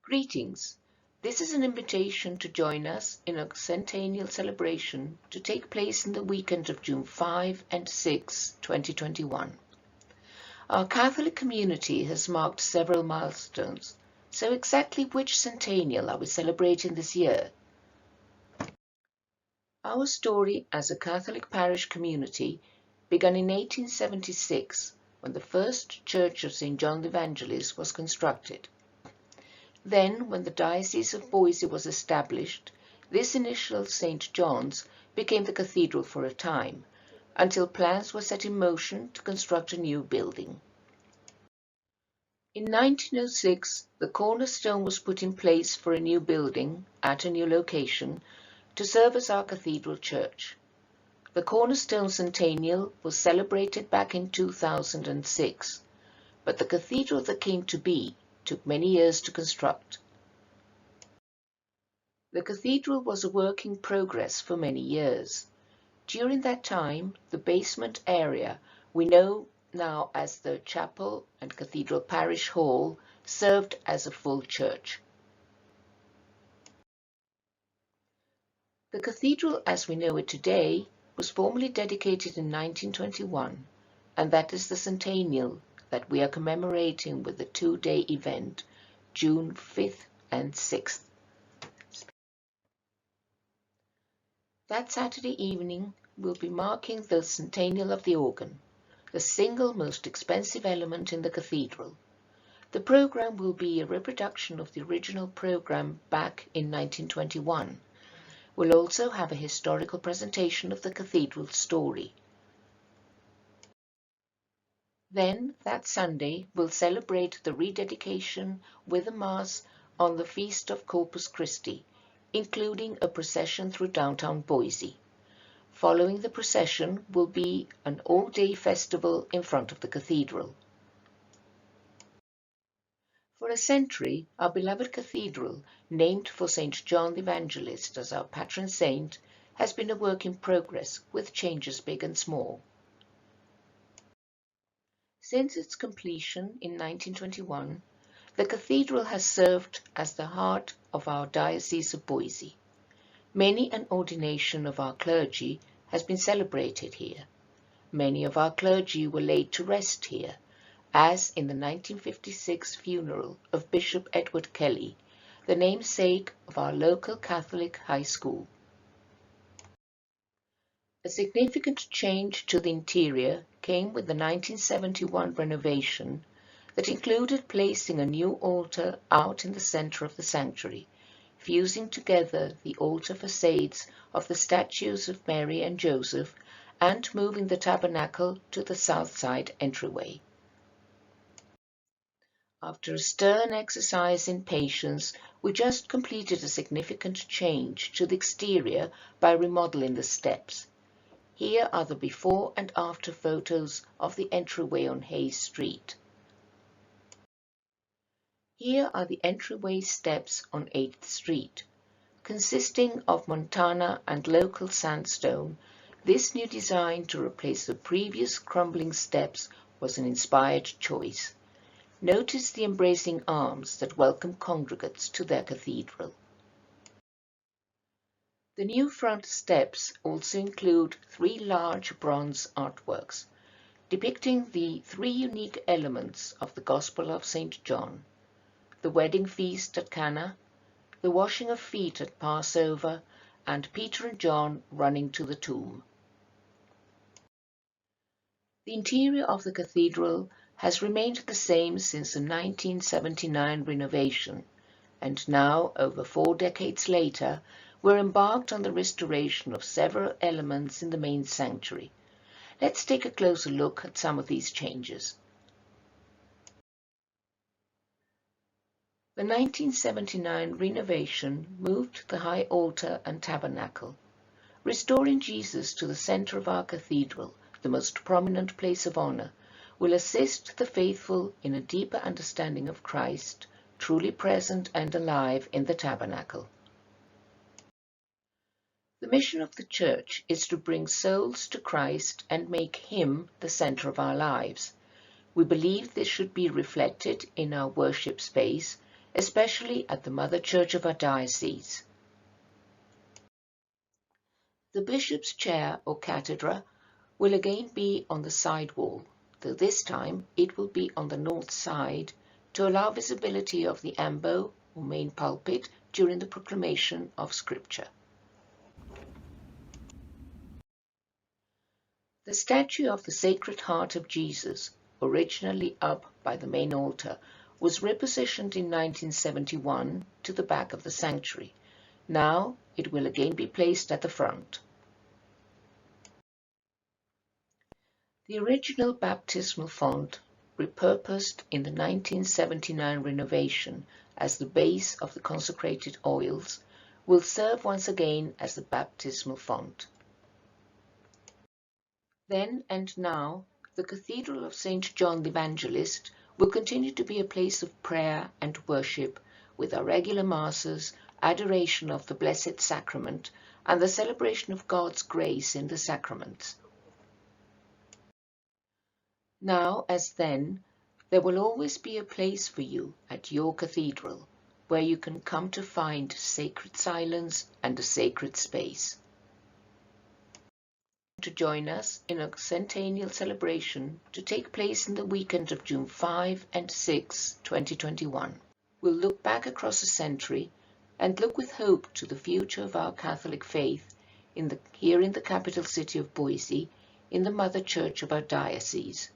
Greetings. This is an invitation to join us in a Centennial celebration to take place in the weekend of June 5 and 6, 2021. Our Catholic community has marked several milestones, so exactly which Centennial are we celebrating this year? Our story as a Catholic parish community began in 1876 when the first church of St. John the Evangelist was constructed. Then, when the Diocese of Boise was established, this initial St. John's became the cathedral for a time, until plans were set in motion to construct a new building. In 1906, the cornerstone was put in place for a new building at a new location to serve as our cathedral church. The cornerstone centennial was celebrated back in 2006, but the cathedral that came to be took many years to construct. The cathedral was a work in progress for many years. During that time, the basement area we know now as the chapel and cathedral parish hall served as a full church. The cathedral as we know it today was formally dedicated in 1921, and that is the centennial that we are commemorating with the two-day event, June 5th and 6th. That Saturday evening we'll be marking the centennial of the organ, the single most expensive element in the cathedral. The program will be a reproduction of the original program back in 1921. We'll also have a historical presentation of the cathedral's story. Then, that Sunday, we'll celebrate the rededication with a Mass on the Feast of Corpus Christi, including a procession through downtown Boise. Following the procession will be an all-day festival in front of the cathedral. For a century, our beloved cathedral, named for St. John the Evangelist as our patron saint, has been a work in progress with changes big and small. Since its completion in 1921, the cathedral has served as the heart of our Diocese of Boise. Many an ordination of our clergy has been celebrated here. Many of our clergy were laid to rest here, as in the 1956 funeral of Bishop Edward Kelly, the namesake of our local Catholic high school. A significant change to the interior came with the 1971 renovation that included placing a new altar out in the center of the sanctuary, fusing together the altar facades of the statues of Mary and Joseph and moving the tabernacle to the south side entryway. After a stern exercise in patience, we just completed a significant change to the exterior by remodeling the steps. Here are the before and after photos of the entryway on Hayes Street. Here are the entryway steps on 8th Street. Consisting of Montana and local sandstone, this new design to replace the previous crumbling steps was an inspired choice. Notice the embracing arms that welcome congregates to their cathedral. The new front steps also include 3 large bronze artworks, depicting the 3 unique elements of the Gospel of St. John: the wedding feast at Cana, the washing of feet at Passover, and Peter and John running to the tomb. The interior of the cathedral has remained the same since the 1979 renovation, and now, over 4 decades later, we're embarked on the restoration of several elements in the main sanctuary. Let's take a closer look at some of these changes. The 1979 renovation moved the high altar and tabernacle, restoring Jesus to the center of our cathedral, the most prominent place of honor, will assist the faithful in a deeper understanding of Christ, truly present and alive in the tabernacle. The mission of the Church is to bring souls to Christ and make Him the center of our lives. We believe this should be reflected in our worship space, especially at the mother church of our diocese. The bishop's chair or cathedra will again be on the side wall, though this time it will be on the north side to allow visibility of the ambo or main pulpit during the proclamation of Scripture. The statue of the Sacred Heart of Jesus, originally up by the main altar, was repositioned in 1971 to the back of the sanctuary. Now it will again be placed at the front. The original baptismal font, repurposed in the 1979 renovation as the base of the consecrated oils, will serve once again as the baptismal font. Then and now, the Cathedral of St. John the Evangelist will continue to be a place of prayer and worship, with our regular masses, adoration of the Blessed Sacrament, and the celebration of God's grace in the sacraments. Now, as then, there will always be a place for you at your cathedral, where you can come to find sacred silence and a sacred space. To join us in a Centennial celebration to take place in the weekend of June 5 and 6, 2021. We'll look back across a century and look with hope to the future of our Catholic faith here in the capital city of Boise, in the mother church of our diocese.